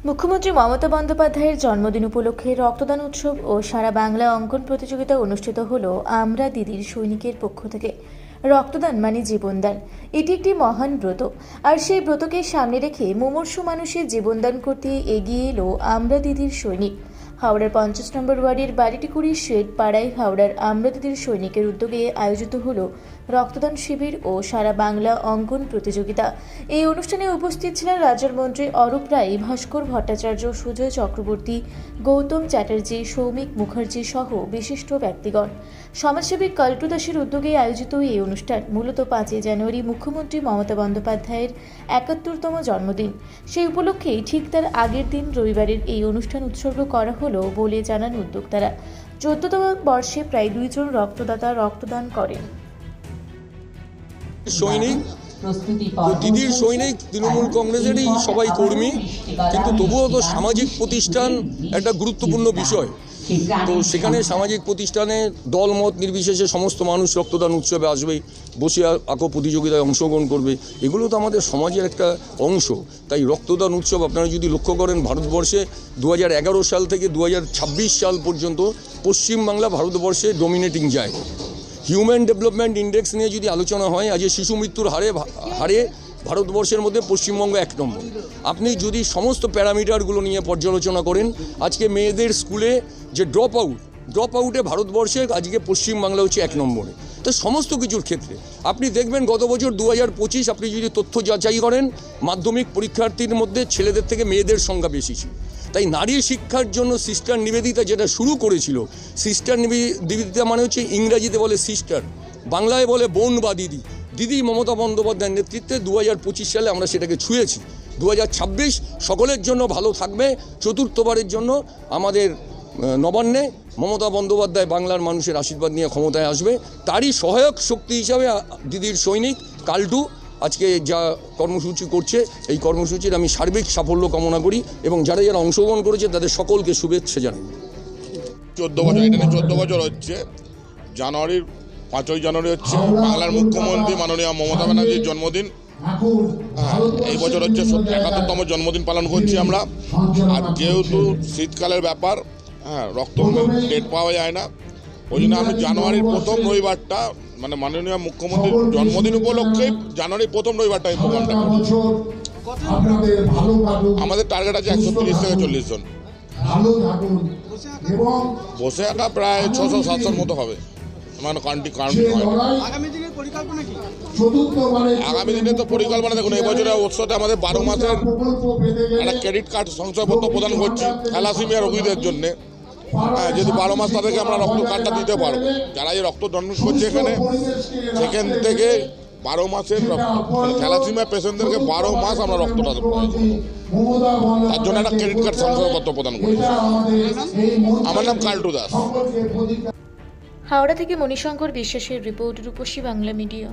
মুখ্যমন্ত্রী মমতা বন্দ্যোপাধ্যায়ের জন্মদিন উপলক্ষে রক্তদান উৎসব ও সারা বাংলা অঙ্কন প্রতিযোগিতা অনুষ্ঠিত হলো আমরা দিদির সৈনিকের পক্ষ থেকে। রক্তদান মানে জীবনদান, এটি একটি মহান ব্রত, আর সেই ব্রতকে সামনে রেখে মুমূর্ষু মানুষের জীবনদান করতে এগিয়ে এলো আমরা দিদির সৈনিক। হাওড়ার ৫০ নম্বর ওয়ার্ডের বাড়িটিকুড়ি শেড পাড়ায় হাওড়ার আমরা দিদির সৈনিকের উদ্যোগে আয়োজিত হলো রক্তদান শিবির ও সারা বাংলা অঙ্কন প্রতিযোগিতা। এই অনুষ্ঠানে উপস্থিত ছিলেন রাজ্যের মন্ত্রী অরূপ রায়, ভাস্কর ভট্টাচার্য, সুজয় চক্রবর্তী, গৌতম চ্যাটার্জি, সৌমিক মুখার্জি সহ বিশিষ্ট ব্যক্তিগণ। সমাজসেবী কাল্টু দাসের উদ্যোগে আয়োজিত এই অনুষ্ঠান মূলত ৫ই জানুয়ারি মুখ্যমন্ত্রী মমতা বন্দ্যোপাধ্যায়ের ৭১তম জন্মদিন। সেই উপলক্ষেই ঠিক তার আগের দিন রবিবারের এই অনুষ্ঠান উৎসর্গ করা হলো বলে জানান উদ্যোক্তারা। ১৪তম বর্ষে প্রায় ২ জন রক্তদাতা রক্তদান করেন। সৈনিক দিদির সৈনিক তৃণমূল কংগ্রেসেরই সবাই কর্মী, কিন্তু তবুও তো সামাজিক প্রতিষ্ঠান একটা গুরুত্বপূর্ণ বিষয়। তো সেখানে সামাজিক প্রতিষ্ঠানে দলমত নির্বিশেষে সমস্ত মানুষ রক্তদান উৎসবে আসবে, বসে আঁকো প্রতিযোগিতায় অংশগ্রহণ করবে। এগুলো তো আমাদের সমাজের একটা অংশ। তাই রক্তদান উৎসব আপনারা যদি লক্ষ্য করেন, ভারতবর্ষে ২০১১ সাল থেকে ২০২৬ সাল পর্যন্ত পশ্চিমবাংলা ভারতবর্ষে ডমিনেটিং জায়গা। হিউম্যান ডেভেলপমেন্ট ইন্ডেক্স নিয়ে যদি আলোচনা হয়, আজ শিশু মৃত্যুর হারে ভারতবর্ষের মধ্যে পশ্চিমবঙ্গ ১ নম্বর। আপনি যদি সমস্ত প্যারামিটারগুলো নিয়ে পর্যালোচনা করেন, আজকে মেয়েদের স্কুলে যে ড্রপ আউটে ভারতবর্ষে আজকে পশ্চিমবাংলা হচ্ছে ১ নম্বরে। তো সমস্ত কিছুর ক্ষেত্রে আপনি দেখবেন গত বছর ২০২৫ আপনি যদি তথ্য যাচাই করেন, মাধ্যমিক পরীক্ষার্থীর মধ্যে ছেলেদের থেকে মেয়েদের সংখ্যা বেশি ছিল। তাই নারী শিক্ষার জন্য সিস্টার নিবেদিতা যেটা শুরু করেছিল, সিস্টার নিবেদিতা মানে হচ্ছে ইংরাজিতে বলে সিস্টার, বাংলায় বলে বোন বা দিদি। দিদি মমতা বন্দ্যোপাধ্যায়ের নেতৃত্বে ২০২৫ সালে আমরা সেটাকে ছুঁয়েছি। ২০২৬ সকলের জন্য ভালো থাকবে। চতুর্থবারের জন্য আমাদের নবান্নে মমতা বন্দ্যোপাধ্যায় বাংলার মানুষের আশীর্বাদ নিয়ে ক্ষমতায় আসবে। তারই সহায়ক শক্তি হিসাবে দিদির সৈনিক কাল্টু আজকে যা কর্মসূচি করছে, এই কর্মসূচির আমি সার্বিক সাফল্য কামনা করি এবং যারা যারা অংশগ্রহণ করেছে তাদের সকলকে শুভেচ্ছা জানাই। 14 বছর, এটা নিয়ে 14 বছর হচ্ছে। জানুয়ারির 5ই জানুয়ারি হচ্ছে বাংলার মুখ্যমন্ত্রী মাননীয় মমতা ব্যানার্জির জন্মদিন। এই বছর হচ্ছে ৭১তম জন্মদিন পালন করছি আমরা। আর যেহেতু শীতকালের ব্যাপার, রক্ত ডেট পাওয়া যায় না, ওই জন্য আমি জানুয়ারির প্রথম রবিবারটা, মানে মাননীয় মুখ্যমন্ত্রীর জন্মদিন উপলক্ষে জানুয়ারির প্রথম রবিবারটা এই প্রোগ্রামটা করি। আমাদের টার্গেট আছে ১৩০ থেকে ৪০ জন। বসে আঁকা প্রায় ৬০০-৭০০ মতো হবে, মানে আগামী দিনে তো পরিকল্পনা দেখুন। এবছরে উৎসবে আমাদের ১২ মাসের একটা ক্রেডিট কার্ড শংসাপত্র প্রদান করছি থ্যালাসেমিয়া রোগীদের জন্য। যেহেতু ১২ মাস তাদেরকে আমরা রক্ত কার্ডটা দিতে পারবো। যারা এই রক্ত ডোনেট করছে এখানে, সেখান থেকে ১২ মাসের থ্যালাসেমিয়া পেশেন্টদেরকে ১২ মাস আমরা রক্তটা দেবো। তার জন্য একটা ক্রেডিট কার্ড শংসাপত্র প্রদান করেছি। আমার নাম কাল্টু দাস। হাওড়া থেকে মণিশঙ্কর বিশ্বাসের রিপোর্ট, রূপসী বাংলা মিডিয়া।